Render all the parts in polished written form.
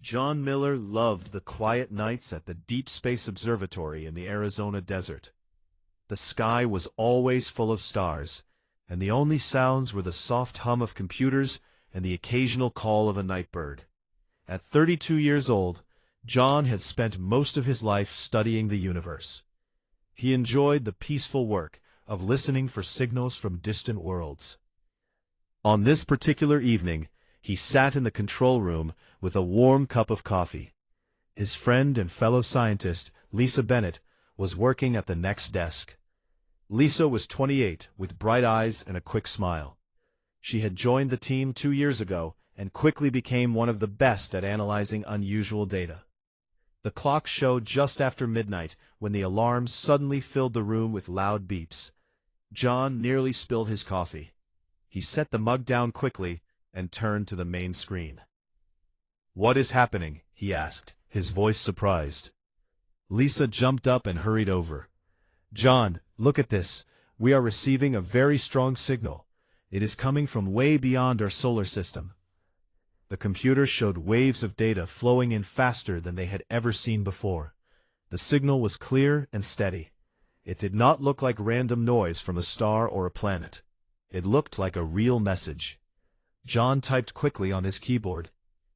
John Miller loved the quiet nights at the Deep Space Observatory in the Arizona desert. The sky was always full of stars, and the only sounds were the soft hum of computers and the occasional call of a night bird. At 32 years old, John had spent most of his life studying the universe. He enjoyed the peaceful work of listening for signals from distant worlds. On this particular evening, he sat in the control room with a warm cup of coffee. His friend and fellow scientist, Lisa Bennett, was working at the next desk. Lisa was 28, with bright eyes and a quick smile. She had joined the team 2 years ago and quickly became one of the best at analyzing unusual data. The clock showed just after midnight when the alarms suddenly filled the room with loud beeps. John nearly spilled his coffee. He set the mug down quickly and turned to the main screen. "What is happening?" he asked, his voice surprised. Lisa jumped up and hurried over. "John, look at this. We are receiving a very strong signal. It is coming from way beyond our solar system." The computer showed waves of data flowing in faster than they had ever seen before. The signal was clear and steady. It did not look like random noise from a star or a planet. It looked like a real message. John typed quickly on his keyboard.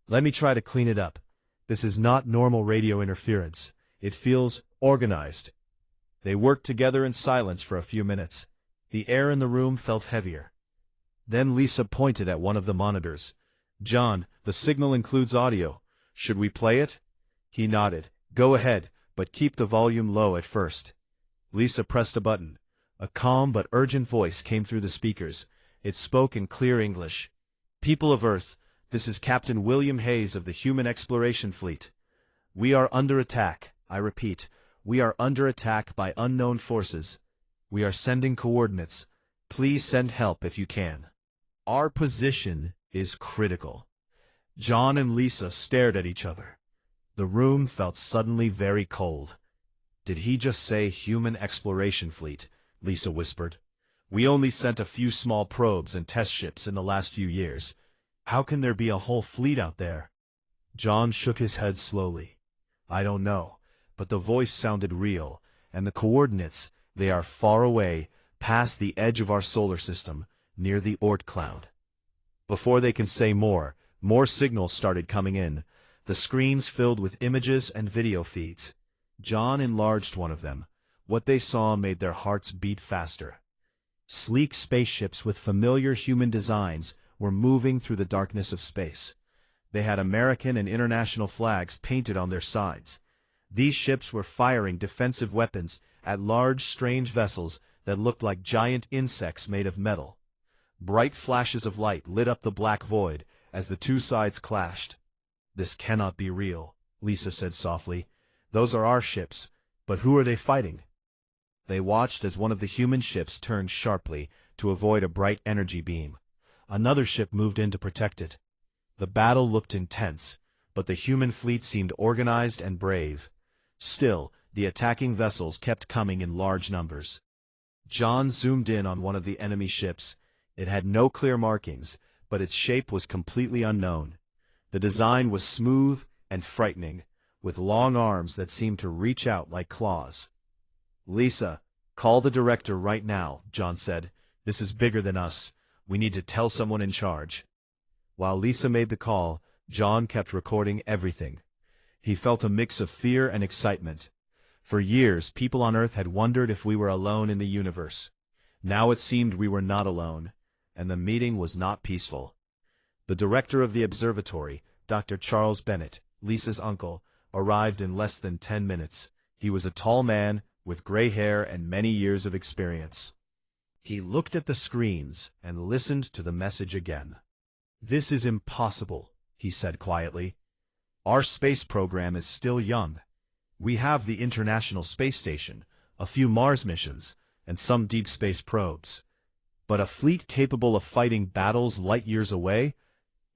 "Let me try to clean it up. This is not normal radio interference. It feels organized." They worked together in silence for a few minutes. The air in the room felt heavier. Then Lisa pointed at one of the monitors. "John, the signal includes audio. Should we play it?" He nodded. "Go ahead, but keep the volume low at first." Lisa pressed a button. A calm but urgent voice came through the speakers. It spoke in clear English. "People of Earth, this is Captain William Hayes of the Human Exploration Fleet. We are under attack. I repeat, we are under attack by unknown forces. We are sending coordinates. Please send help if you can. Our position is critical." John and Lisa stared at each other. The room felt suddenly very cold. "Did he just say Human Exploration Fleet?" Lisa whispered. "We only sent a few small probes and test ships in the last few years. How can there be a whole fleet out there?" John shook his head slowly. "I don't know, but the voice sounded real, and the coordinates, they are far away, past the edge of our solar system, near the Oort cloud." Before they could say more signals started coming in. The screens filled with images and video feeds. John enlarged one of them. What they saw made their hearts beat faster. Sleek spaceships with familiar human designs were moving through the darkness of space. They had American and international flags painted on their sides. These ships were firing defensive weapons at large, strange vessels that looked like giant insects made of metal. Bright flashes of light lit up the black void as the two sides clashed. "This cannot be real," Lisa said softly. "Those are our ships, but who are they fighting?" They watched as one of the human ships turned sharply to avoid a bright energy beam. Another ship moved in to protect it. The battle looked intense, but the human fleet seemed organized and brave. Still, the attacking vessels kept coming in large numbers. John zoomed in on one of the enemy ships. It had no clear markings, but its shape was completely unknown. The design was smooth and frightening, with long arms that seemed to reach out like claws. "Lisa, call the director right now," John said. "This is bigger than us. We need to tell someone in charge." While Lisa made the call, John kept recording everything. He felt a mix of fear and excitement. For years, people on Earth had wondered if we were alone in the universe. Now it seemed we were not alone, and the meeting was not peaceful. The director of the observatory, Dr. Charles Bennett, Lisa's uncle, arrived in less than 10 minutes. He was a tall man with gray hair and many years of experience. He looked at the screens and listened to the message again. "This is impossible," he said quietly. "Our space program is still young. We have the International Space Station, a few Mars missions, and some deep space probes. But a fleet capable of fighting battles light years away?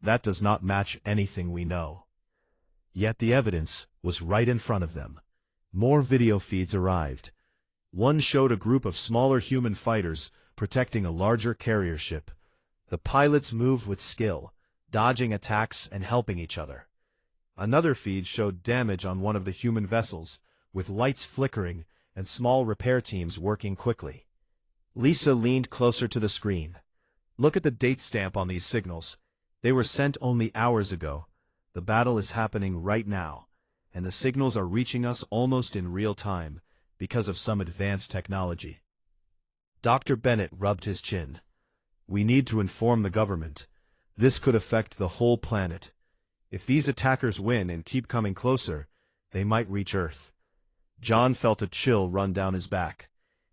That does not match anything we know." Yet the evidence was right in front of them. More video feeds arrived. One showed a group of smaller human fighters protecting a larger carrier ship. The pilots moved with skill, dodging attacks and helping each other. Another feed showed damage on one of the human vessels, with lights flickering and small repair teams working quickly. Lisa leaned closer to the screen. Look at the date stamp on these signals. They were sent only hours ago. The battle is happening right now, and the signals are reaching us almost in real time because of some advanced technology. Dr. Bennett rubbed his chin. We need to inform the government. This could affect the whole planet. If these attackers win and keep coming closer, they might reach Earth. John felt a chill run down his back.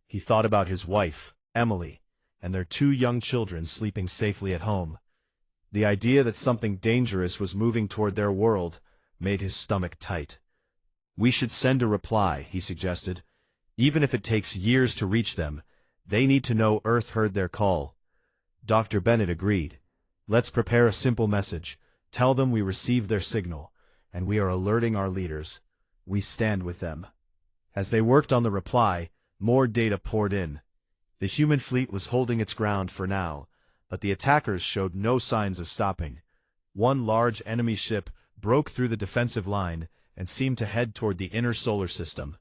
He thought about his wife, Emily, and their 2 young children sleeping safely at home. The idea that something dangerous was moving toward their world made his stomach tight. We should send a reply, he suggested. Even if it takes years to reach them, they need to know Earth heard their call. Dr. Bennett agreed. Let's prepare a simple message. Tell them we received their signal, and we are alerting our leaders. We stand with them. As they worked on the reply, more data poured in. The human fleet was holding its ground for now, but the attackers showed no signs of stopping. One large enemy ship broke through the defensive line and seemed to head toward the inner solar system.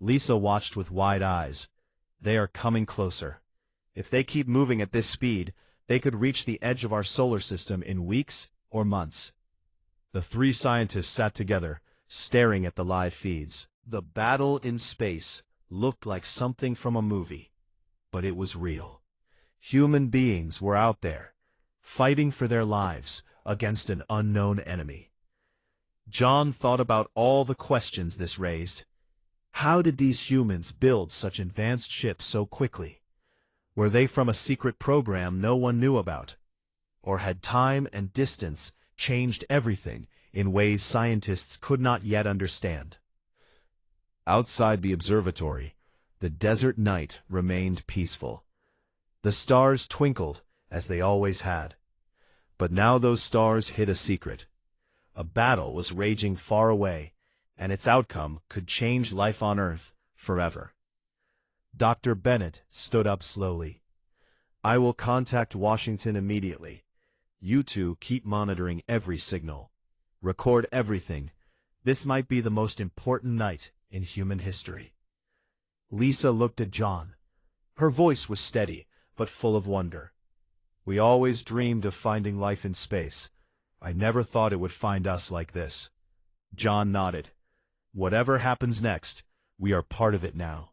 Lisa watched with wide eyes. They are coming closer. If they keep moving at this speed, they could reach the edge of our solar system in weeks or months. The 3 scientists sat together, staring at the live feeds. The battle in space looked like something from a movie, but it was real. Human beings were out there, fighting for their lives against an unknown enemy. John thought about all the questions this raised. How did these humans build such advanced ships so quickly? Were they from a secret program no one knew about? Or had time and distance changed everything in ways scientists could not yet understand? Outside the observatory, the desert night remained peaceful. The stars twinkled, as they always had. But now those stars hid a secret. A battle was raging far away, and its outcome could change life on Earth forever. Dr. Bennett stood up slowly. I will contact Washington immediately. You 2 keep monitoring every signal. Record everything. This might be the most important night in human history. Lisa looked at John. Her voice was steady, but full of wonder. We always dreamed of finding life in space. I never thought it would find us like this. John nodded. Whatever happens next, we are part of it now.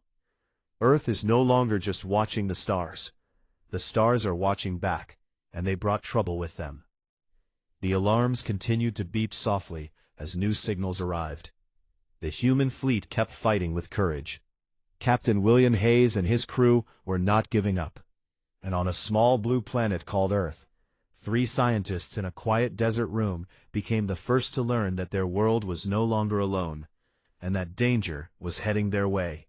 Earth is no longer just watching the stars. The stars are watching back, and they brought trouble with them. The alarms continued to beep softly as new signals arrived. The human fleet kept fighting with courage. Captain William Hayes and his crew were not giving up. And on a small blue planet called Earth, 3 scientists in a quiet desert room became the first to learn that their world was no longer alone, and that danger was heading their way.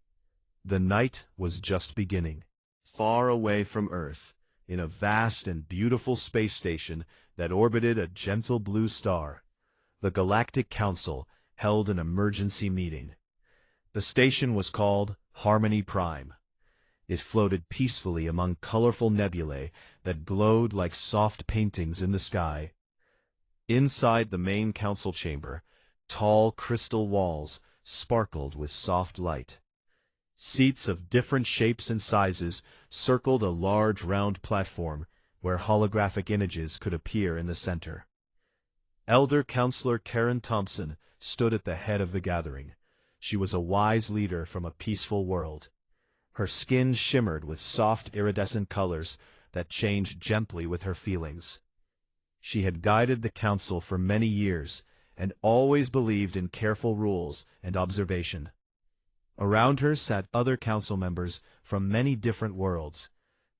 The night was just beginning. Far away from Earth, in a vast and beautiful space station that orbited a gentle blue star, the Galactic Council held an emergency meeting. The station was called Harmony Prime. It floated peacefully among colorful nebulae that glowed like soft paintings in the sky. Inside the main council chamber, tall crystal walls sparkled with soft light. Seats of different shapes and sizes circled a large round platform where holographic images could appear in the center. Elder Counselor Karen Thompson stood at the head of the gathering. She was a wise leader from a peaceful world. Her skin shimmered with soft iridescent colors that changed gently with her feelings. She had guided the council for many years and always believed in careful rules and observation. Around her sat other council members from many different worlds.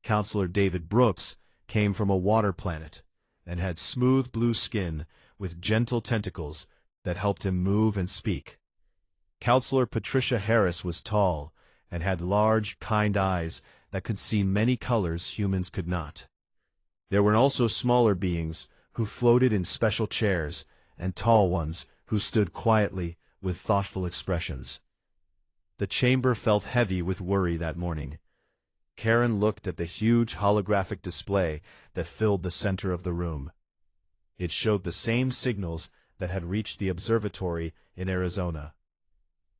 Counselor David Brooks came from a water planet and had smooth blue skin with gentle tentacles that helped him move and speak. Counselor Patricia Harris was tall and had large, kind eyes that could see many colors humans could not. There were also smaller beings who floated in special chairs and tall ones who stood quietly with thoughtful expressions. The chamber felt heavy with worry that morning. Karen looked at the huge holographic display that filled the center of the room. It showed the same signals that had reached the observatory in Arizona.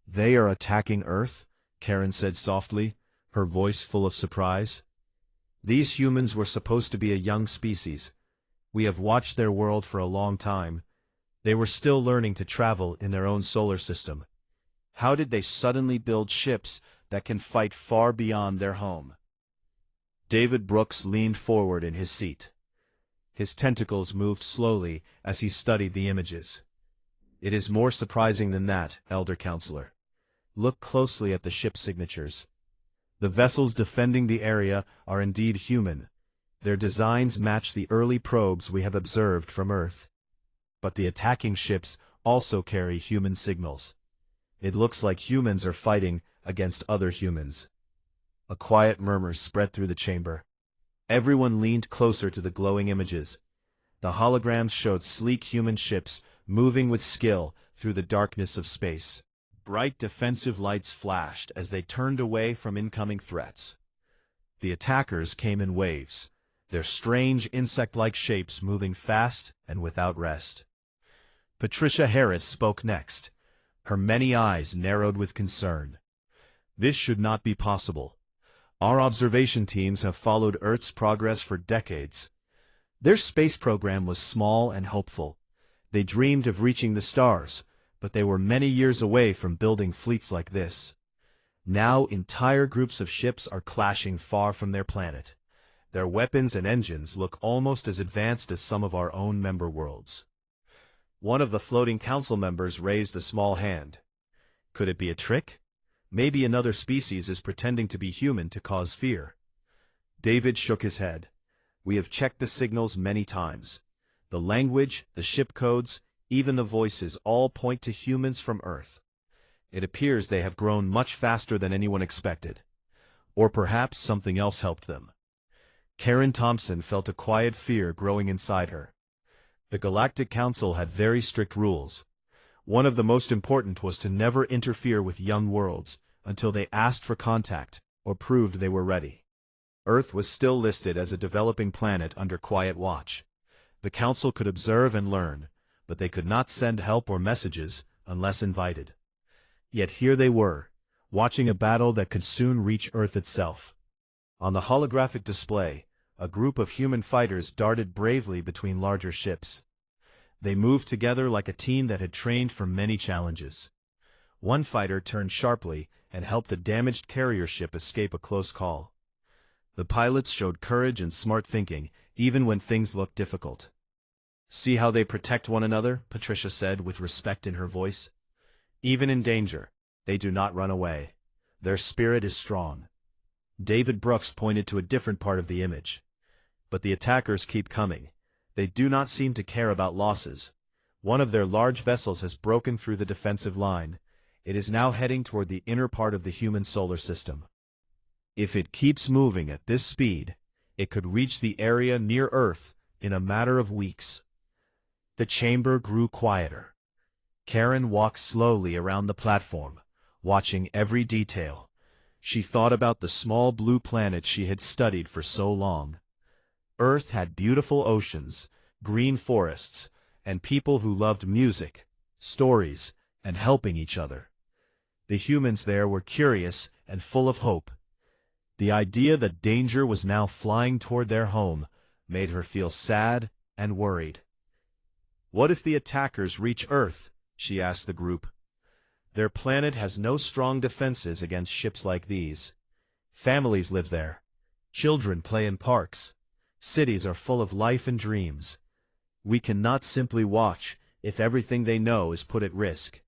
"They are attacking Earth?" Karen said softly, her voice full of surprise. "These humans were supposed to be a young species. We have watched their world for a long time. They were still learning to travel in their own solar system. How did they suddenly build ships that can fight far beyond their home?" David Brooks leaned forward in his seat. His tentacles moved slowly as he studied the images. "It is more surprising than that, Elder Counselor. Look closely at the ship signatures. The vessels defending the area are indeed human. Their designs match the early probes we have observed from Earth. But the attacking ships also carry human signals. It looks like humans are fighting against other humans." A quiet murmur spread through the chamber. Everyone leaned closer to the glowing images. The holograms showed sleek human ships moving with skill through the darkness of space. Bright defensive lights flashed as they turned away from incoming threats. The attackers came in waves, their strange insect-like shapes moving fast and without rest. Patricia Harris spoke next, her many eyes narrowed with concern. "This should not be possible. Our observation teams have followed Earth's progress for decades. Their space program was small and hopeful. They dreamed of reaching the stars, but they were many years away from building fleets like this. Now entire groups of ships are clashing far from their planet. Their weapons and engines look almost as advanced as some of our own member worlds." One of the floating council members raised a small hand. Could it be a trick? Maybe another species is pretending to be human to cause fear. David shook his head. "We have checked the signals many times. The language, the ship codes, even the voices all point to humans from Earth. It appears they have grown much faster than anyone expected. Or perhaps something else helped them." Karen Thompson felt a quiet fear growing inside her. The Galactic Council had very strict rules. One of the most important was to never interfere with young worlds until they asked for contact or proved they were ready. Earth was still listed as a developing planet under quiet watch. The Council could observe and learn, but they could not send help or messages unless invited. Yet here they were, watching a battle that could soon reach Earth itself. On the holographic display, a group of human fighters darted bravely between larger ships. They moved together like a team that had trained for many challenges. One fighter turned sharply and helped a damaged carrier ship escape a close call. The pilots showed courage and smart thinking, even when things looked difficult. "See how they protect one another," Patricia said with respect in her voice. "Even in danger, they do not run away. Their spirit is strong." David Brooks pointed to a different part of the image. "But the attackers keep coming. They do not seem to care about losses. One of their large vessels has broken through the defensive line. It is now heading toward the inner part of the human solar system. If it keeps moving at this speed, it could reach the area near Earth in a matter of weeks." The chamber grew quieter. Karen walked slowly around the platform, watching every detail. She thought about the small blue planet she had studied for so long. Earth had beautiful oceans, green forests, and people who loved music, stories, and helping each other. The humans there were curious and full of hope. The idea that danger was now flying toward their home made her feel sad and worried. "What if the attackers reach Earth?" she asked the group. "Their planet has no strong defenses against ships like these. Families live there. Children play in parks. Cities are full of life and dreams. We cannot simply watch if everything they know is put at risk."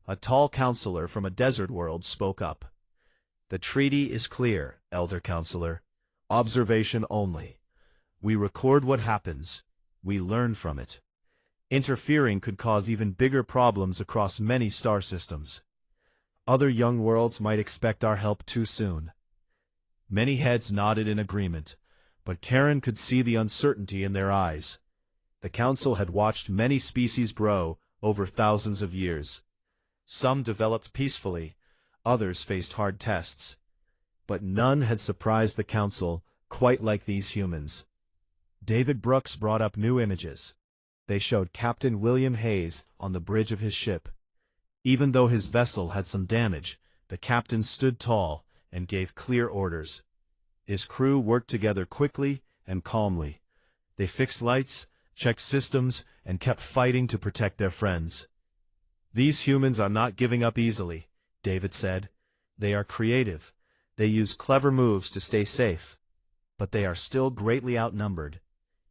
A tall counselor from a desert world spoke up. "The treaty is clear, Elder Counselor. Observation only. We record what happens. We learn from it. Interfering could cause even bigger problems across many star systems. Other young worlds might expect our help too soon." Many heads nodded in agreement, but Karen could see the uncertainty in their eyes. The Council had watched many species grow over thousands of years. Some developed peacefully, others faced hard tests. But none had surprised the Council quite like these humans. David Brooks brought up new images. They showed Captain William Hayes on the bridge of his ship. Even though his vessel had some damage, the captain stood tall and gave clear orders. His crew worked together quickly and calmly. They fixed lights, checked systems, and kept fighting to protect their friends. "These humans are not giving up easily," David said. "They are creative. They use clever moves to stay safe. But they are still greatly outnumbered.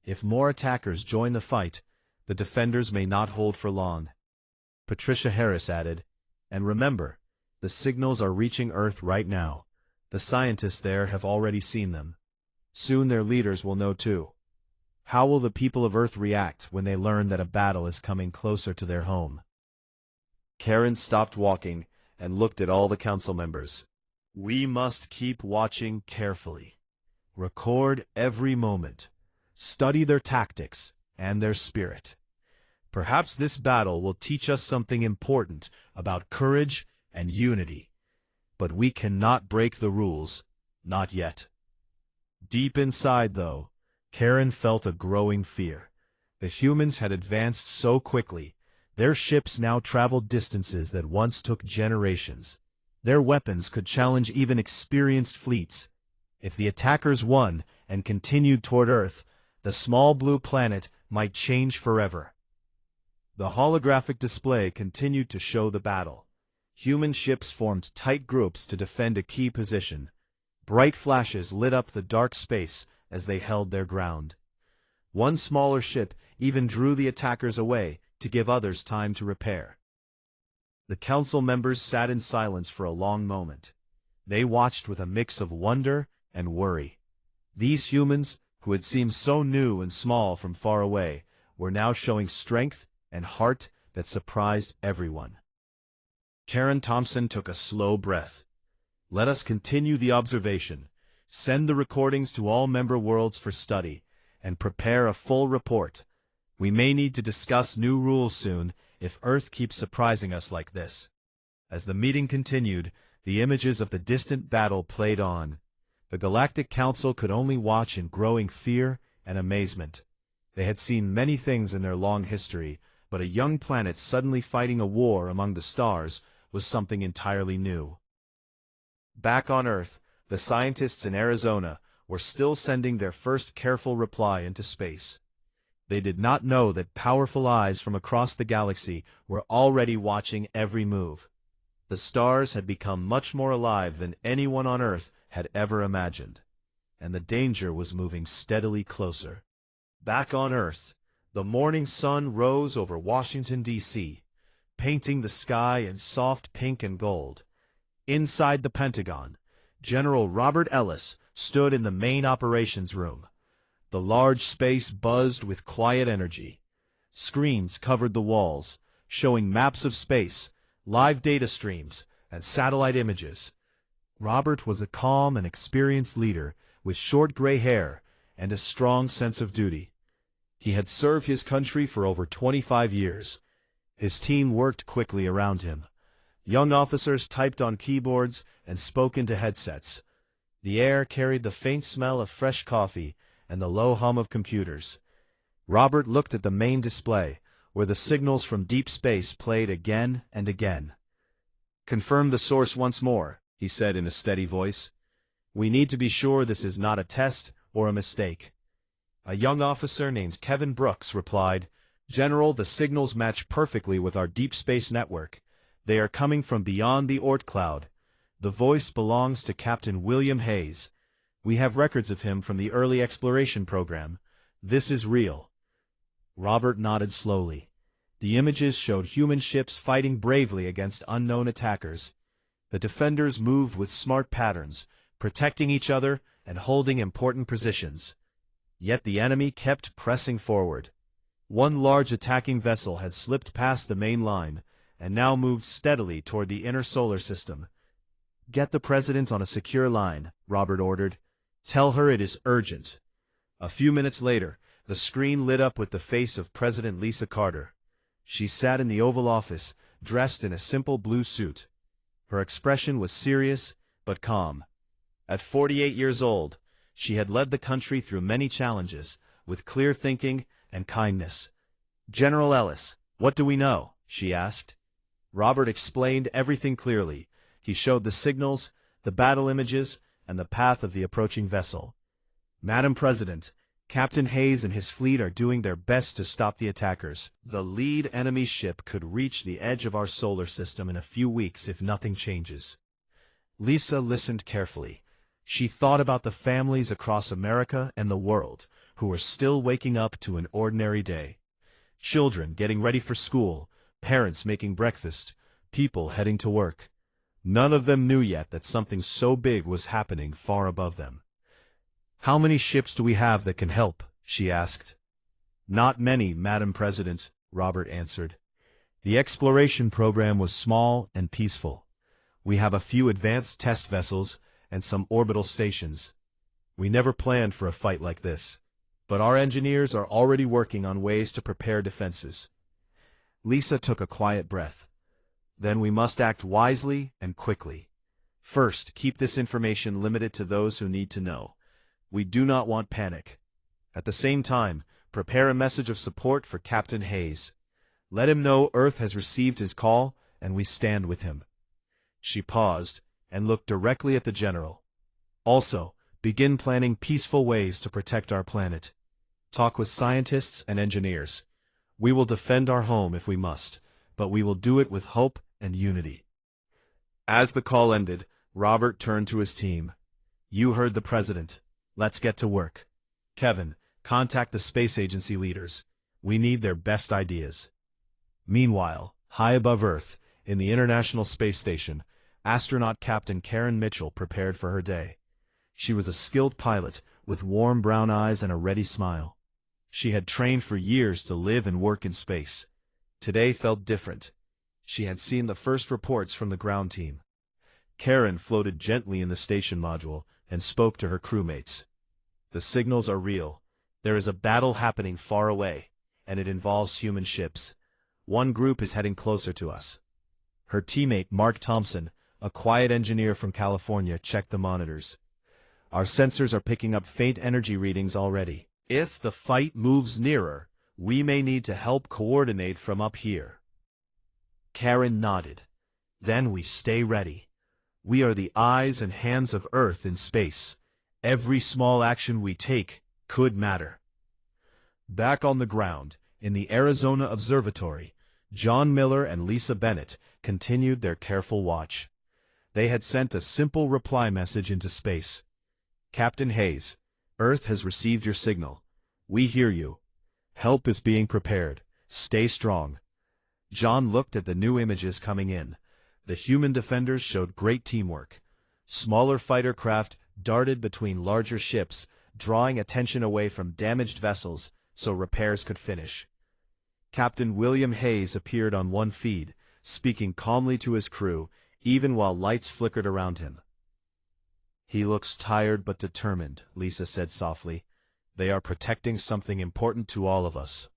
If more attackers join the fight, the defenders may not hold for long." Patricia Harris added, "And remember, the signals are reaching Earth right now. The scientists there have already seen them. Soon their leaders will know too. How will the people of Earth react when they learn that a battle is coming closer to their home?" Karen stopped walking and looked at all the council members. "We must keep watching carefully. Record every moment. Study their tactics and their spirit. Perhaps this battle will teach us something important about courage and unity. But we cannot break the rules, not yet." Deep inside, though, Karen felt a growing fear. The humans had advanced so quickly. Their ships now traveled distances that once took generations. Their weapons could challenge even experienced fleets. If the attackers won and continued toward Earth, the small blue planet might change forever. The holographic display continued to show the battle. Human ships formed tight groups to defend a key position. Bright flashes lit up the dark space as they held their ground. One smaller ship even drew the attackers away to give others time to repair. The council members sat in silence for a long moment. They watched with a mix of wonder and worry. These humans, who had seemed so new and small from far away, were now showing strength and heart that surprised everyone. Karen Thompson took a slow breath. "Let us continue the observation, send the recordings to all member worlds for study, and prepare a full report. We may need to discuss new rules soon if Earth keeps surprising us like this." As the meeting continued, the images of the distant battle played on. The Galactic Council could only watch in growing fear and amazement. They had seen many things in their long history, but a young planet suddenly fighting a war among the stars was something entirely new. Back on Earth, the scientists in Arizona were still sending their first careful reply into space. They did not know that powerful eyes from across the galaxy were already watching every move. The stars had become much more alive than anyone on Earth had ever imagined, and the danger was moving steadily closer. Back on Earth, the morning sun rose over Washington, D.C., painting the sky in soft pink and gold. Inside the Pentagon, General Robert Ellis stood in the main operations room. The large space buzzed with quiet energy. Screens covered the walls, showing maps of space, live data streams, and satellite images. Robert was a calm and experienced leader with short gray hair and a strong sense of duty. He had served his country for over 25 years. His team worked quickly around him. Young officers typed on keyboards and spoke into headsets. The air carried the faint smell of fresh coffee and the low hum of computers. Robert looked at the main display, where the signals from deep space played again and again. "Confirm the source once more," he said in a steady voice. "We need to be sure this is not a test or a mistake." A young officer named Kevin Brooks replied, "General, the signals match perfectly with our deep space network. They are coming from beyond the Oort cloud. The voice belongs to Captain William Hayes. We have records of him from the early exploration program. This is real." Robert nodded slowly. The images showed human ships fighting bravely against unknown attackers. The defenders moved with smart patterns, protecting each other and holding important positions. Yet the enemy kept pressing forward. One large attacking vessel had slipped past the main line and now moved steadily toward the inner solar system. "Get the President on a secure line," Robert ordered. "Tell her it is urgent." A few minutes later, the screen lit up with the face of President Lisa Carter. She sat in the Oval Office, dressed in a simple blue suit. Her expression was serious but calm. At 48 years old, she had led the country through many challenges, with clear thinking and kindness. "General Ellis, what do we know?" she asked. Robert explained everything clearly. He showed the signals, the battle images, and the path of the approaching vessel. "Madam President, Captain Hayes and his fleet are doing their best to stop the attackers. The lead enemy ship could reach the edge of our solar system in a few weeks if nothing changes." Lisa listened carefully. She thought about the families across America and the world who were still waking up to an ordinary day. Children getting ready for school, parents making breakfast, people heading to work. None of them knew yet that something so big was happening far above them. "How many ships do we have that can help?" she asked. "Not many, Madam President," Robert answered. "The exploration program was small and peaceful. We have a few advanced test vessels and some orbital stations. We never planned for a fight like this, but our engineers are already working on ways to prepare defenses." Lisa took a quiet breath. "Then we must act wisely and quickly. First, keep this information limited to those who need to know. We do not want panic. At the same time, prepare a message of support for Captain Hayes. Let him know Earth has received his call and we stand with him." She paused and looked directly at the general. "Also, begin planning peaceful ways to protect our planet. Talk with scientists and engineers. We will defend our home if we must, but we will do it with hope and unity." As the call ended, Robert turned to his team. "You heard the president. Let's get to work. Kevin, contact the space agency leaders. We need their best ideas." Meanwhile, high above Earth, in the International Space Station, astronaut Captain Karen Mitchell prepared for her day. She was a skilled pilot, with warm brown eyes and a ready smile. She had trained for years to live and work in space. Today felt different. She had seen the first reports from the ground team. Karen floated gently in the station module and spoke to her crewmates. "The signals are real. There is a battle happening far away, and it involves human ships. One group is heading closer to us." Her teammate Mark Thompson, a quiet engineer from California, checked the monitors. "Our sensors are picking up faint energy readings already. If the fight moves nearer, we may need to help coordinate from up here." Karen nodded. "Then we stay ready. We are the eyes and hands of Earth in space. Every small action we take could matter." Back on the ground, in the Arizona Observatory, John Miller and Lisa Bennett continued their careful watch. They had sent a simple reply message into space. "Captain Hayes, Earth has received your signal. We hear you. Help is being prepared. Stay strong." John looked at the new images coming in. The human defenders showed great teamwork. Smaller fighter craft darted between larger ships, drawing attention away from damaged vessels so repairs could finish. Captain William Hayes appeared on one feed, speaking calmly to his crew, even while lights flickered around him. "He looks tired but determined," Lisa said softly. "They are protecting something important to all of us."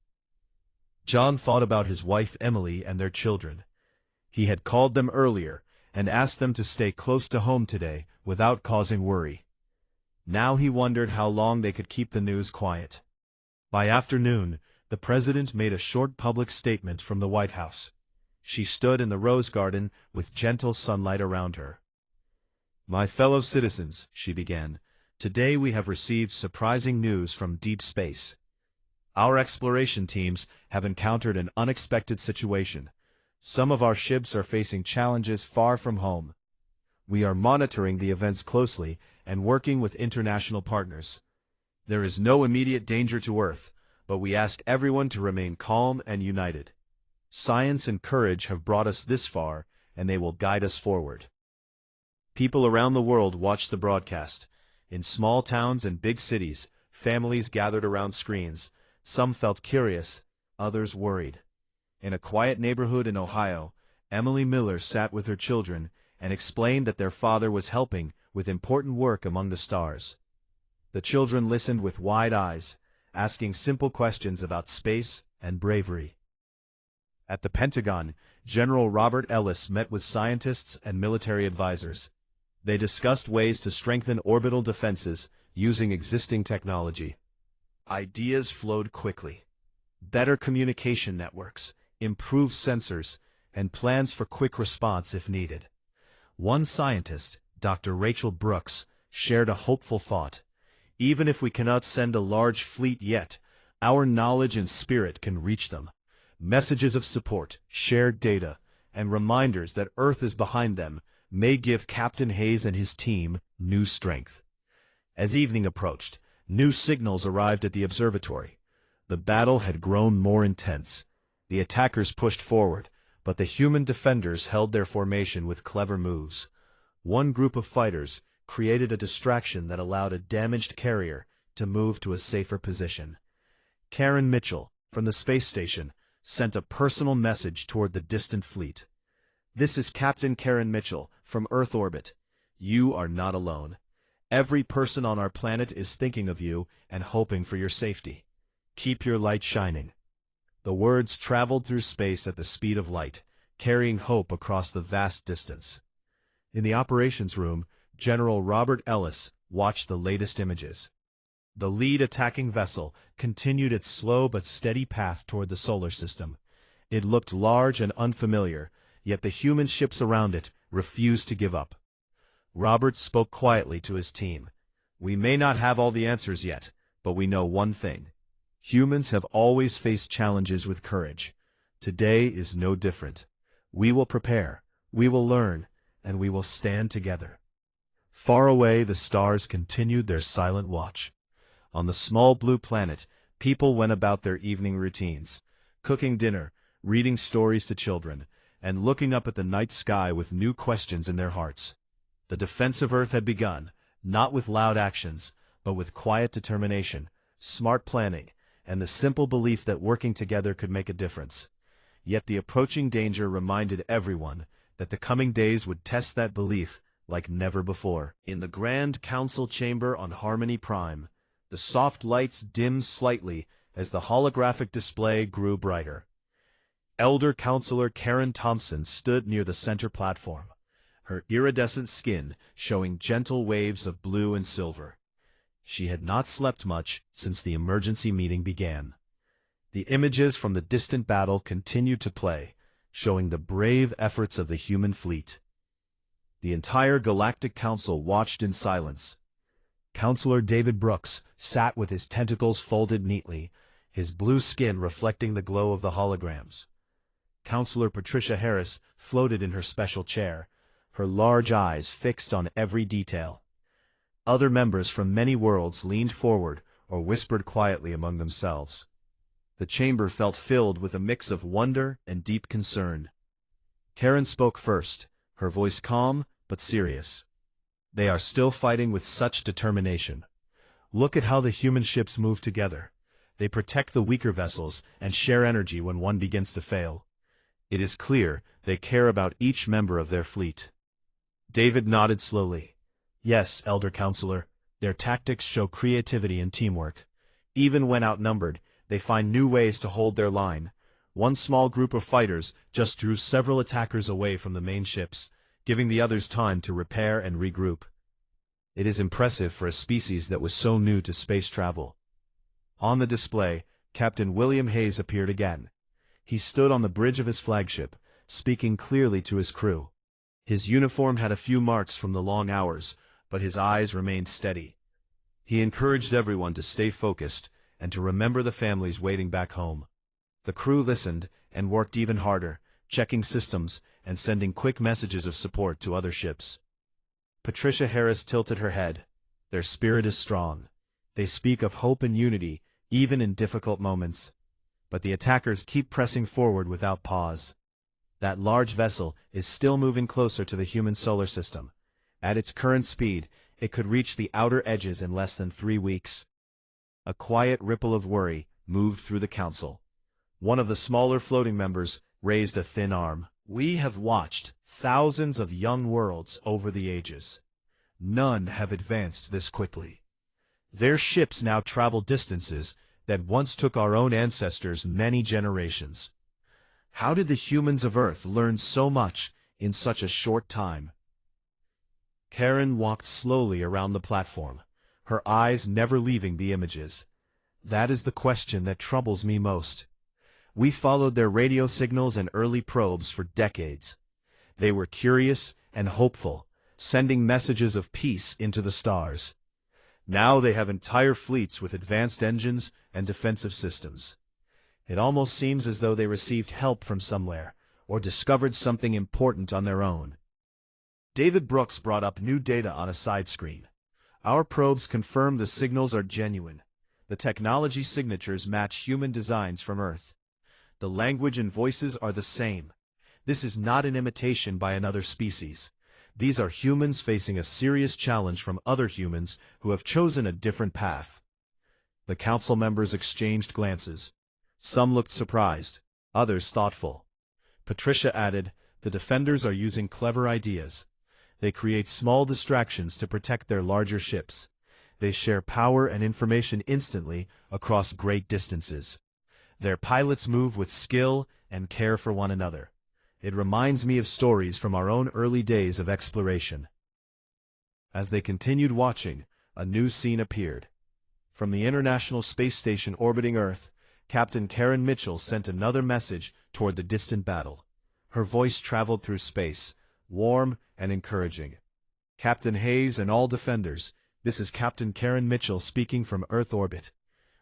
John thought about his wife Emily and their children. He had called them earlier and asked them to stay close to home today without causing worry. Now he wondered how long they could keep the news quiet. By afternoon, the president made a short public statement from the White House. She stood in the rose garden with gentle sunlight around her. "My fellow citizens," she began, "today we have received surprising news from deep space. Our exploration teams have encountered an unexpected situation. Some of our ships are facing challenges far from home. We are monitoring the events closely and working with international partners. There is no immediate danger to Earth, but we ask everyone to remain calm and united. Science and courage have brought us this far, and they will guide us forward." People around the world watched the broadcast. In small towns and big cities, families gathered around screens. Some felt curious, others worried. In a quiet neighborhood in Ohio, Emily Miller sat with her children and explained that their father was helping with important work among the stars. The children listened with wide eyes, asking simple questions about space and bravery. At the Pentagon, General Robert Ellis met with scientists and military advisors. They discussed ways to strengthen orbital defenses using existing technology. Ideas flowed quickly. better communication networks, improved sensors, and plans for quick response if needed. One scientist, Dr. Rachel Brooks, shared a hopeful thought. Even if we cannot send a large fleet yet, our knowledge and spirit can reach them. Messages of support, shared data, and reminders that Earth is behind them may give Captain Hayes and his team new strength. As evening approached, new signals arrived at the observatory. The battle had grown more intense. The attackers pushed forward, but the human defenders held their formation with clever moves. One group of fighters created a distraction that allowed a damaged carrier to move to a safer position. Karen Mitchell, from the space station, sent a personal message toward the distant fleet. "This is Captain Karen Mitchell, from Earth orbit. You are not alone. Every person on our planet is thinking of you and hoping for your safety. Keep your light shining." The words traveled through space at the speed of light, carrying hope across the vast distance. In the operations room, General Robert Ellis watched the latest images. The lead attacking vessel continued its slow but steady path toward the solar system. It looked large and unfamiliar, yet the human ships around it refused to give up. Robert spoke quietly to his team. "We may not have all the answers yet, but we know one thing. Humans have always faced challenges with courage. Today is no different. We will prepare, we will learn, and we will stand together." Far away, the stars continued their silent watch. On the small blue planet, people went about their evening routines, cooking dinner, reading stories to children, and looking up at the night sky with new questions in their hearts. The defense of Earth had begun, not with loud actions, but with quiet determination, smart planning, and the simple belief that working together could make a difference. Yet the approaching danger reminded everyone that the coming days would test that belief like never before. In the Grand Council Chamber on Harmony Prime, the soft lights dimmed slightly as the holographic display grew brighter. Elder Counselor Karen Thompson stood near the center platform, her iridescent skin showing gentle waves of blue and silver. She had not slept much since the emergency meeting began. The images from the distant battle continued to play, showing the brave efforts of the human fleet. The entire Galactic Council watched in silence. Counselor David Brooks sat with his tentacles folded neatly, his blue skin reflecting the glow of the holograms. Counselor Patricia Harris floated in her special chair, her large eyes fixed on every detail. Other members from many worlds leaned forward or whispered quietly among themselves. The chamber felt filled with a mix of wonder and deep concern. Karen spoke first, her voice calm but serious. "They are still fighting with such determination. Look at how the human ships move together. They protect the weaker vessels and share energy when one begins to fail. It is clear they care about each member of their fleet." David nodded slowly. "Yes, Elder Counselor, their tactics show creativity and teamwork. Even when outnumbered, they find new ways to hold their line. One small group of fighters just drew several attackers away from the main ships, giving the others time to repair and regroup. It is impressive for a species that was so new to space travel." On the display, Captain William Hayes appeared again. He stood on the bridge of his flagship, speaking clearly to his crew. His uniform had a few marks from the long hours, but his eyes remained steady. He encouraged everyone to stay focused and to remember the families waiting back home. The crew listened and worked even harder, checking systems and sending quick messages of support to other ships. Patricia Harris tilted her head. "Their spirit is strong. They speak of hope and unity, even in difficult moments. But the attackers keep pressing forward without pause. That large vessel is still moving closer to the human solar system. At its current speed, it could reach the outer edges in less than 3 weeks." A quiet ripple of worry moved through the council. One of the smaller floating members raised a thin arm. "We have watched thousands of young worlds over the ages. None have advanced this quickly. Their ships now travel distances that once took our own ancestors many generations. How did the humans of Earth learn so much in such a short time?" Karen walked slowly around the platform, her eyes never leaving the images. "That is the question that troubles me most. We followed their radio signals and early probes for decades. They were curious and hopeful, sending messages of peace into the stars. Now they have entire fleets with advanced engines and defensive systems. It almost seems as though they received help from somewhere, or discovered something important on their own. David Brooks brought up new data on a side screen. Our probes confirm the signals are genuine. The technology signatures match human designs from Earth. The language and voices are the same. This is not an imitation by another species. These are humans facing a serious challenge from other humans who have chosen a different path. The council members exchanged glances. Some looked surprised, others thoughtful. Patricia added, "The defenders are using clever ideas. They create small distractions to protect their larger ships. They share power and information instantly across great distances. Their pilots move with skill and care for one another. It reminds me of stories from our own early days of exploration." As they continued watching, a new scene appeared. From the International Space Station orbiting Earth, Captain Karen Mitchell sent another message toward the distant battle. Her voice traveled through space, warm and encouraging. "Captain Hayes and all defenders, this is Captain Karen Mitchell speaking from Earth orbit.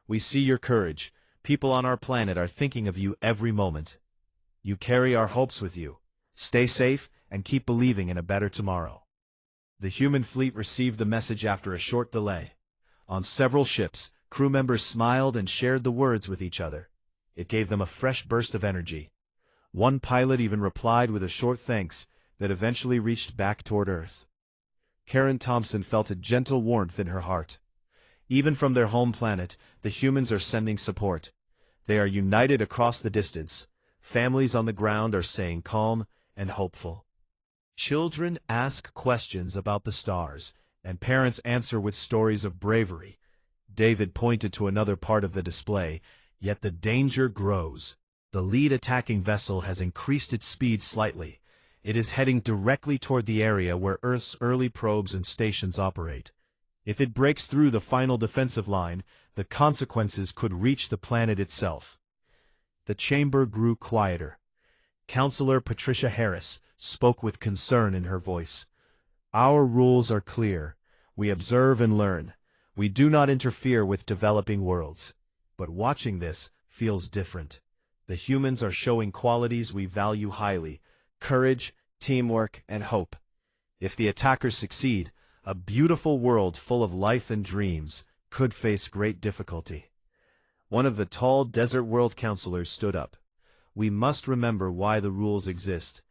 We see your courage. People on our planet are thinking of you every moment. You carry our hopes with you. Stay safe and keep believing in a better tomorrow." The human fleet received the message after a short delay. On several ships, crew members smiled and shared the words with each other. It gave them a fresh burst of energy. One pilot even replied with a short thanks that eventually reached back toward Earth. Karen Thompson felt a gentle warmth in her heart. Even from their home planet, the humans are sending support. They are united across the distance. Families on the ground are staying calm and hopeful. Children ask questions about the stars, and parents answer with stories of bravery. David pointed to another part of the display, yet the danger grows. The lead attacking vessel has increased its speed slightly. It is heading directly toward the area where Earth's early probes and stations operate. If it breaks through the final defensive line, the consequences could reach the planet itself. The chamber grew quieter. Counselor Patricia Harris spoke with concern in her voice. "Our rules are clear. We observe and learn. We do not interfere with developing worlds. But watching this feels different. The humans are showing qualities we value highly: courage, teamwork, and hope. If the attackers succeed, a beautiful world full of life and dreams could face great difficulty." One of the tall Desert World counselors stood up. "We must remember why the rules exist.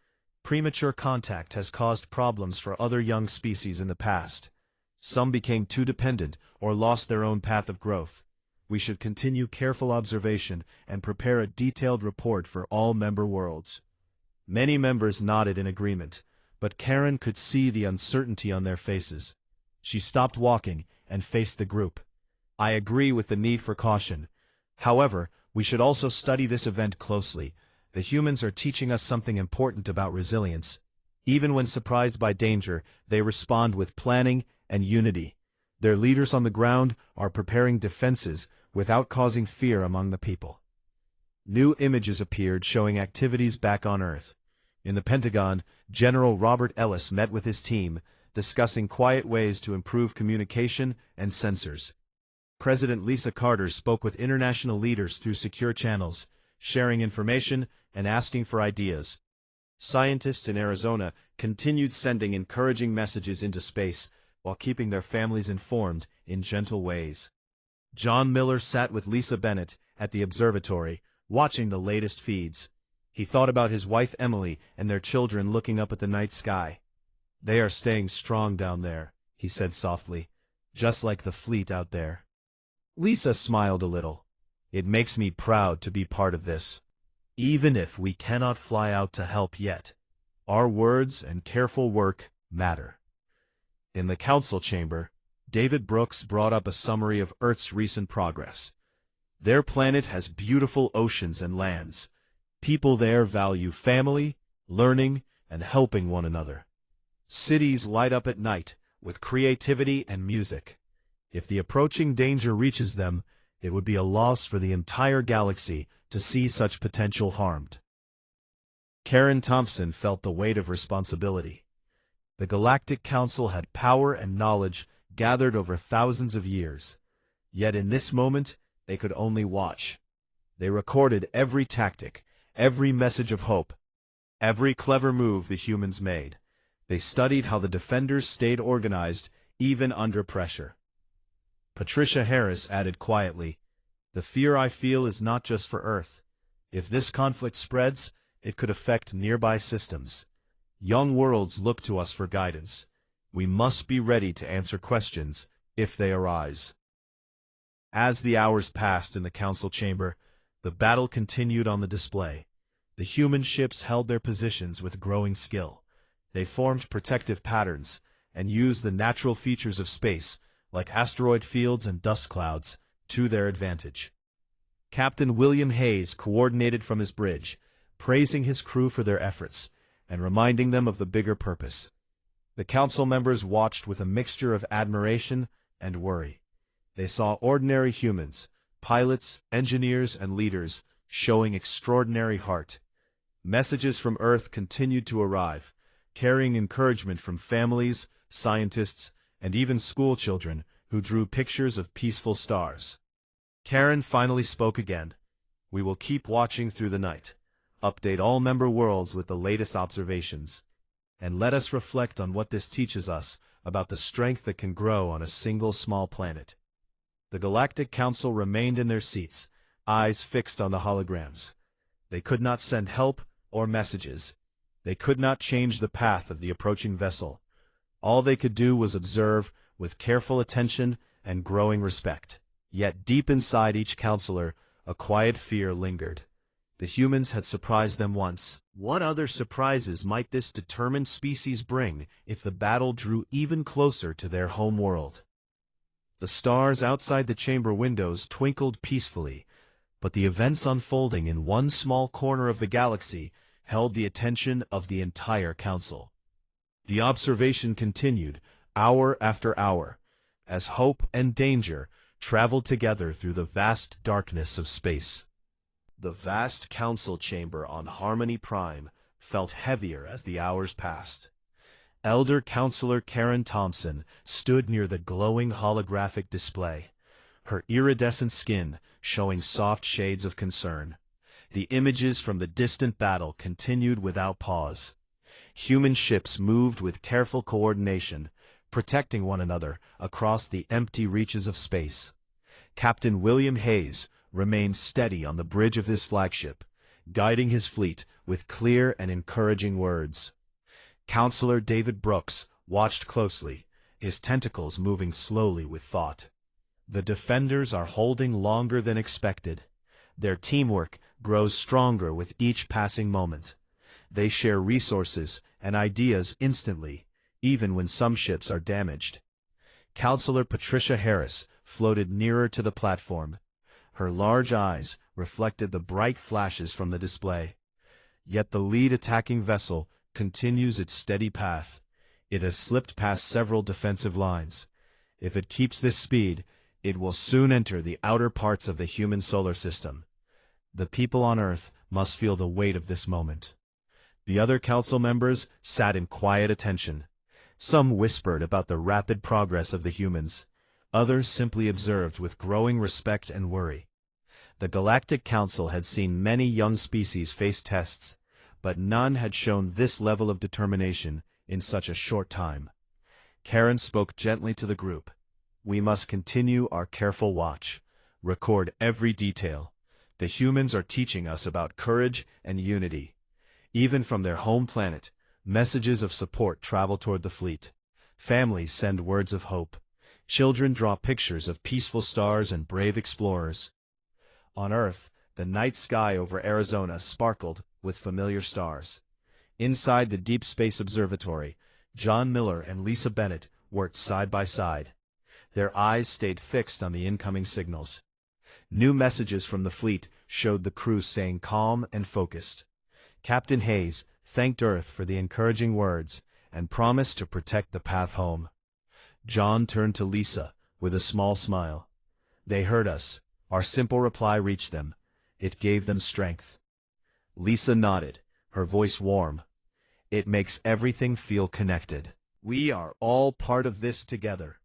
Premature contact has caused problems for other young species in the past. Some became too dependent or lost their own path of growth. We should continue careful observation and prepare a detailed report for all member worlds." Many members nodded in agreement, but Karen could see the uncertainty on their faces. She stopped walking and faced the group. "I agree with the need for caution. However, we should also study this event closely. The humans are teaching us something important about resilience. Even when surprised by danger, they respond with planning and unity. Their leaders on the ground are preparing defenses without causing fear among the people." New images appeared showing activities back on Earth. In the Pentagon, General Robert Ellis met with his team, discussing quiet ways to improve communication and sensors. President Lisa Carter spoke with international leaders through secure channels, sharing information and asking for ideas. Scientists in Arizona continued sending encouraging messages into space while keeping their families informed in gentle ways. John Miller sat with Lisa Bennett at the observatory, watching the latest feeds. He thought about his wife Emily and their children looking up at the night sky. "They are staying strong down there," he said softly, "just like the fleet out there." Lisa smiled a little. "It makes me proud to be part of this. Even if we cannot fly out to help yet, our words and careful work matter." In the council chamber, David Brooks brought up a summary of Earth's recent progress. Their planet has beautiful oceans and lands. People there value family, learning, and helping one another. Cities light up at night with creativity and music. If the approaching danger reaches them, it would be a loss for the entire galaxy to see such potential harmed. Karen Thompson felt the weight of responsibility. The Galactic Council had power and knowledge gathered over thousands of years. Yet in this moment, they could only watch. They recorded every tactic, every message of hope, every clever move the humans made. They studied how the defenders stayed organized, even under pressure. Patricia Harris added quietly, "The fear I feel is not just for Earth. If this conflict spreads, it could affect nearby systems. Young worlds look to us for guidance. We must be ready to answer questions, if they arise." As the hours passed in the council chamber, the battle continued on the display. The human ships held their positions with growing skill. They formed protective patterns, and used the natural features of space, like asteroid fields and dust clouds, to their advantage. Captain William Hayes coordinated from his bridge, praising his crew for their efforts, and reminding them of the bigger purpose. The council members watched with a mixture of admiration and worry. They saw ordinary humans, pilots, engineers, and leaders, showing extraordinary heart. Messages from Earth continued to arrive, carrying encouragement from families, scientists, and even school children who drew pictures of peaceful stars. Karen finally spoke again. "We will keep watching through the night, update all member worlds with the latest observations, and let us reflect on what this teaches us about the strength that can grow on a single small planet." The Galactic Council remained in their seats, eyes fixed on the holograms. They could not send help or messages. They could not change the path of the approaching vessel. All they could do was observe, with careful attention and growing respect. Yet deep inside each counselor, a quiet fear lingered. The humans had surprised them once. What other surprises might this determined species bring if the battle drew even closer to their home world? The stars outside the chamber windows twinkled peacefully, but the events unfolding in one small corner of the galaxy held the attention of the entire council. The observation continued, hour after hour, as hope and danger traveled together through the vast darkness of space. The vast council chamber on Harmony Prime felt heavier as the hours passed. Elder Counselor Karen Thompson stood near the glowing holographic display, her iridescent skin showing soft shades of concern. The images from the distant battle continued without pause. Human ships moved with careful coordination, protecting one another across the empty reaches of space. Captain William Hayes remained steady on the bridge of his flagship, guiding his fleet with clear and encouraging words. Counselor David Brooks watched closely, his tentacles moving slowly with thought. The defenders are holding longer than expected. Their teamwork grows stronger with each passing moment. They share resources and ideas instantly, even when some ships are damaged. Counselor Patricia Harris floated nearer to the platform. Her large eyes reflected the bright flashes from the display. Yet the lead attacking vessel continues its steady path. It has slipped past several defensive lines. If it keeps this speed, it will soon enter the outer parts of the human solar system. The people on Earth must feel the weight of this moment. The other council members sat in quiet attention. Some whispered about the rapid progress of the humans. Others simply observed with growing respect and worry. The Galactic Council had seen many young species face tests, but none had shown this level of determination in such a short time. Karen spoke gently to the group. "We must continue our careful watch, record every detail. The humans are teaching us about courage and unity. Even from their home planet, messages of support travel toward the fleet. Families send words of hope. Children draw pictures of peaceful stars and brave explorers." On Earth, the night sky over Arizona sparkled with familiar stars. Inside the Deep Space Observatory, John Miller and Lisa Bennett worked side by side. Their eyes stayed fixed on the incoming signals. New messages from the fleet showed the crew staying calm and focused. Captain Hayes thanked Earth for the encouraging words and promised to protect the path home. John turned to Lisa with a small smile. "They heard us." Our simple reply reached them, It gave them strength. Lisa nodded, her voice warm. It makes everything feel connected. We are all part of this together,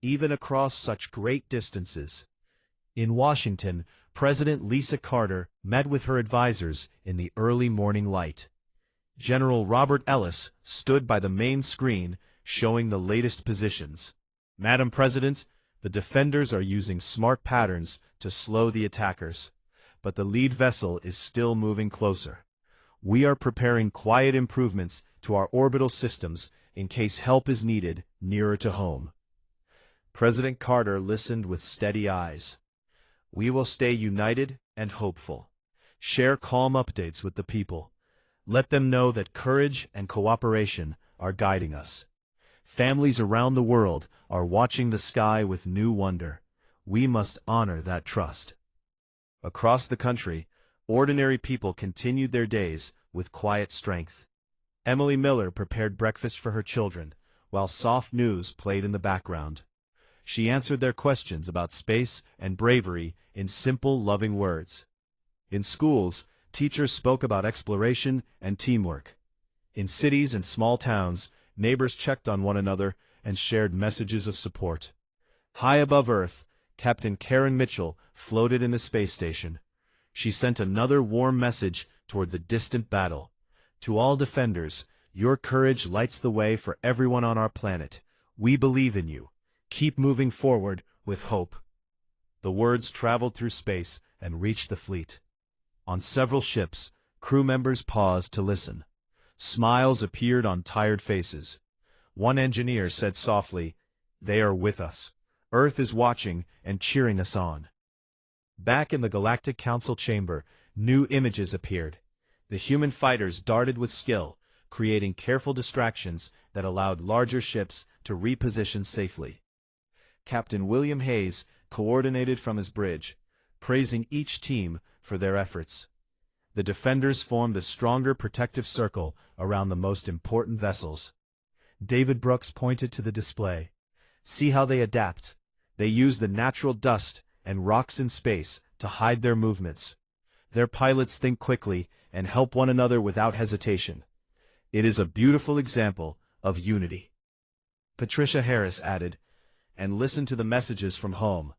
even across such great distances. In Washington, President Lisa Carter met with her advisors in the early morning light. General Robert Ellis stood by the main screen, showing the latest positions. Madam President, the defenders are using smart patterns to slow the attackers, but the lead vessel is still moving closer. We are preparing quiet improvements to our orbital systems in case help is needed nearer to home. President Carter listened with steady eyes. We will stay united and hopeful. Share calm updates with the people. Let them know that courage and cooperation are guiding us. Families around the world are watching the sky with new wonder. We must honor that trust. Across the country, ordinary people continued their days with quiet strength. Emily Miller prepared breakfast for her children, while soft news played in the background. She answered their questions about space and bravery in simple, loving words. In schools, teachers spoke about exploration and teamwork. In cities and small towns, neighbors checked on one another and shared messages of support. High above Earth, Captain Karen Mitchell floated in the space station. She sent another warm message toward the distant battle. To all defenders, your courage lights the way for everyone on our planet. We believe in you. Keep moving forward with hope. The words traveled through space and reached the fleet. On several ships, crew members paused to listen. Smiles appeared on tired faces. One engineer said softly, "They are with us. Earth is watching and cheering us on." Back in the Galactic Council chamber, new images appeared. The human fighters darted with skill, creating careful distractions that allowed larger ships to reposition safely. Captain William Hayes coordinated from his bridge, praising each team for their efforts. The defenders formed a stronger protective circle around the most important vessels. David Brooks pointed to the display. See how they adapt. They use the natural dust and rocks in space to hide their movements. Their pilots think quickly and help one another without hesitation. It is a beautiful example of unity. Patricia Harris added, and listen to the messages from home.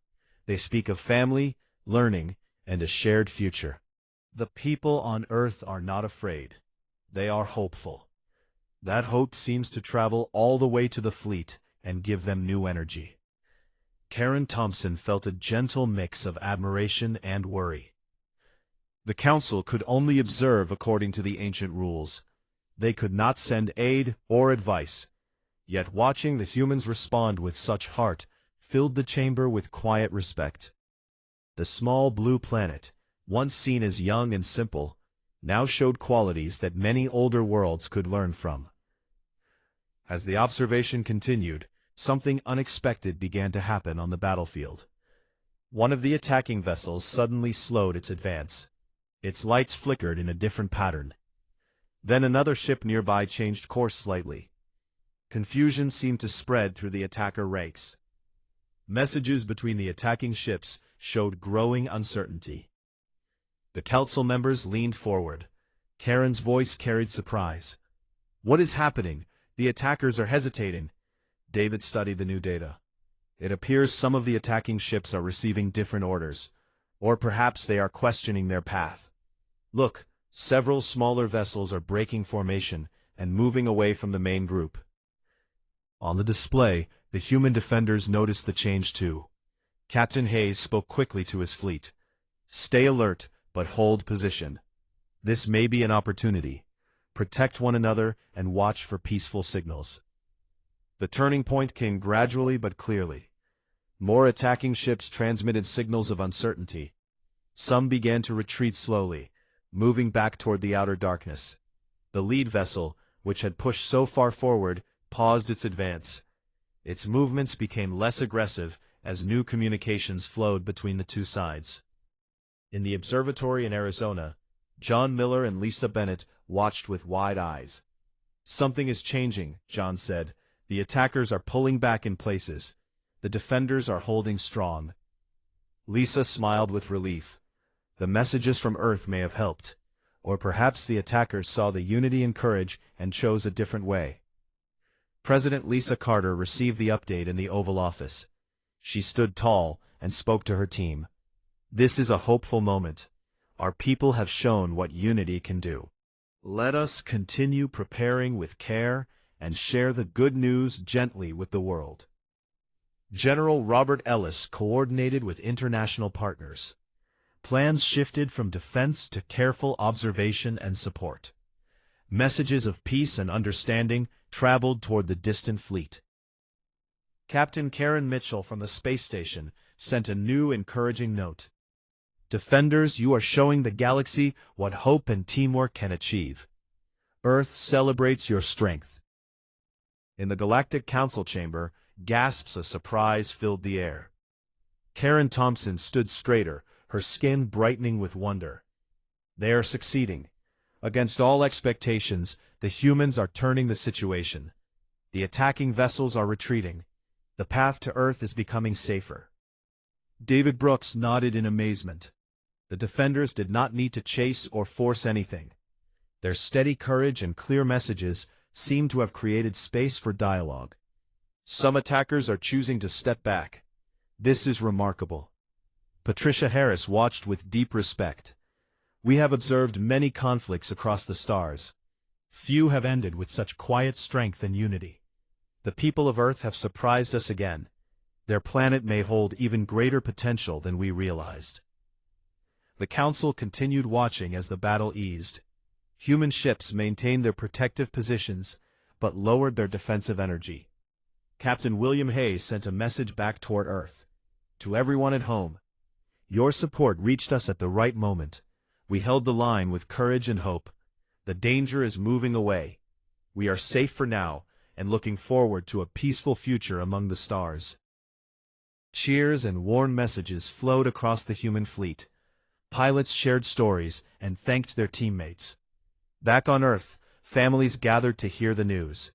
They speak of family, learning, and a shared future. The people on Earth are not afraid. They are hopeful. That hope seems to travel all the way to the fleet and give them new energy. Karen Thompson felt a gentle mix of admiration and worry. The Council could only observe according to the ancient rules. They could not send aid or advice. Yet watching the humans respond with such heart filled the chamber with quiet respect. The small blue planet, once seen as young and simple, now showed qualities that many older worlds could learn from. As the observation continued, something unexpected began to happen on the battlefield. One of the attacking vessels suddenly slowed its advance. Its lights flickered in a different pattern. Then another ship nearby changed course slightly. Confusion seemed to spread through the attacker ranks. Messages between the attacking ships showed growing uncertainty. The council members leaned forward. Karen's voice carried surprise. What is happening? The attackers are hesitating. David studied the new data. It appears some of the attacking ships are receiving different orders, or perhaps they are questioning their path. Look, several smaller vessels are breaking formation and moving away from the main group. On the display, the human defenders noticed the change too. Captain Hayes spoke quickly to his fleet. Stay alert, but hold position. This may be an opportunity. Protect one another and watch for peaceful signals. The turning point came gradually but clearly. More attacking ships transmitted signals of uncertainty. Some began to retreat slowly, moving back toward the outer darkness. The lead vessel, which had pushed so far forward, paused its advance. Its movements became less aggressive as new communications flowed between the two sides. In the observatory in Arizona, John Miller and Lisa Bennett watched with wide eyes. Something is changing, John said. The attackers are pulling back in places. The defenders are holding strong. Lisa smiled with relief. The messages from Earth may have helped, or perhaps the attackers saw the unity and courage and chose a different way. President Lisa Carter received the update in the Oval Office. She stood tall and spoke to her team. This is a hopeful moment. Our people have shown what unity can do. Let us continue preparing with care and share the good news gently with the world. General Robert Ellis coordinated with international partners. Plans shifted from defense to careful observation and support. Messages of peace and understanding traveled toward the distant fleet. Captain Karen Mitchell from the space station sent a new encouraging note. Defenders, you are showing the galaxy what hope and teamwork can achieve. Earth celebrates your strength. In the Galactic Council chamber, gasps of surprise filled the air. Karen Thompson stood straighter, her skin brightening with wonder. They are succeeding. Against all expectations, the humans are turning the situation. The attacking vessels are retreating. The path to Earth is becoming safer. David Brooks nodded in amazement. The defenders did not need to chase or force anything. Their steady courage and clear messages seemed to have created space for dialogue. Some attackers are choosing to step back. This is remarkable. Patricia Harris watched with deep respect. We have observed many conflicts across the stars. Few have ended with such quiet strength and unity. The people of Earth have surprised us again. Their planet may hold even greater potential than we realized. The Council continued watching as the battle eased. Human ships maintained their protective positions, but lowered their defensive energy. Captain William Hayes sent a message back toward Earth. To everyone at home, your support reached us at the right moment. We held the line with courage and hope. The danger is moving away. We are safe for now, and looking forward to a peaceful future among the stars. Cheers and warm messages flowed across the human fleet. Pilots shared stories and thanked their teammates. Back on Earth, families gathered to hear the news.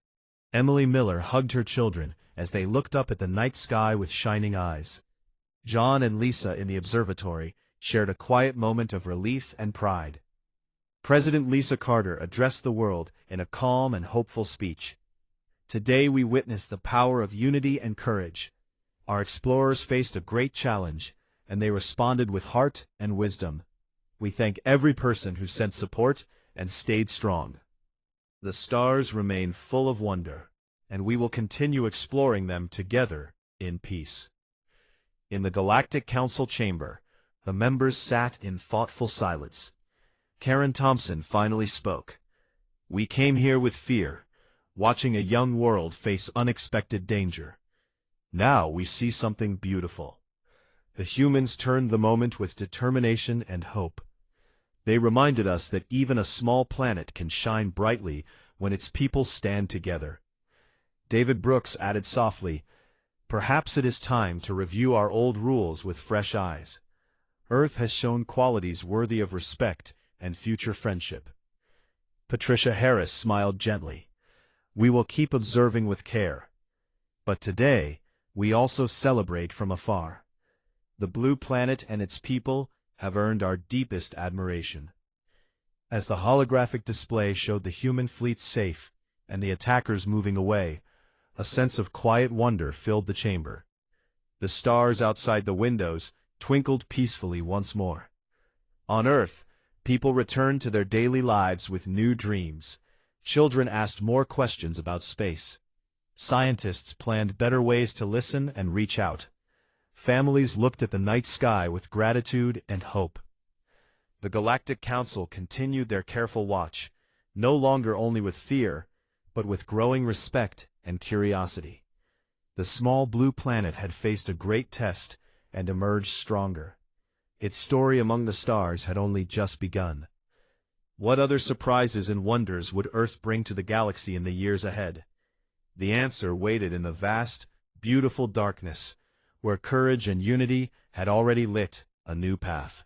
Emily Miller hugged her children as they looked up at the night sky with shining eyes. John and Lisa in the observatory shared a quiet moment of relief and pride. President Lisa Carter addressed the world in a calm and hopeful speech. Today we witness the power of unity and courage. Our explorers faced a great challenge, and they responded with heart and wisdom. We thank every person who sent support and stayed strong. The stars remain full of wonder, and we will continue exploring them together in peace. In the Galactic Council chamber, the members sat in thoughtful silence. Karen Thompson finally spoke. We came here with fear, watching a young world face unexpected danger. Now we see something beautiful. The humans turned the moment with determination and hope. They reminded us that even a small planet can shine brightly when its people stand together. David Brooks added softly, "Perhaps it is time to review our old rules with fresh eyes. Earth has shown qualities worthy of respect and future friendship." Patricia Harris smiled gently. "We will keep observing with care. But today, we also celebrate from afar. The blue planet and its people have earned our deepest admiration." As the holographic display showed the human fleet safe and the attackers moving away, a sense of quiet wonder filled the chamber. The stars outside the windows twinkled peacefully once more. On Earth, people returned to their daily lives with new dreams. Children asked more questions about space. Scientists planned better ways to listen and reach out. Families looked at the night sky with gratitude and hope. The Galactic Council continued their careful watch, no longer only with fear, but with growing respect and curiosity. The small blue planet had faced a great test and emerged stronger. Its story among the stars had only just begun. What other surprises and wonders would Earth bring to the galaxy in the years ahead? The answer waited in the vast, beautiful darkness, where courage and unity had already lit a new path.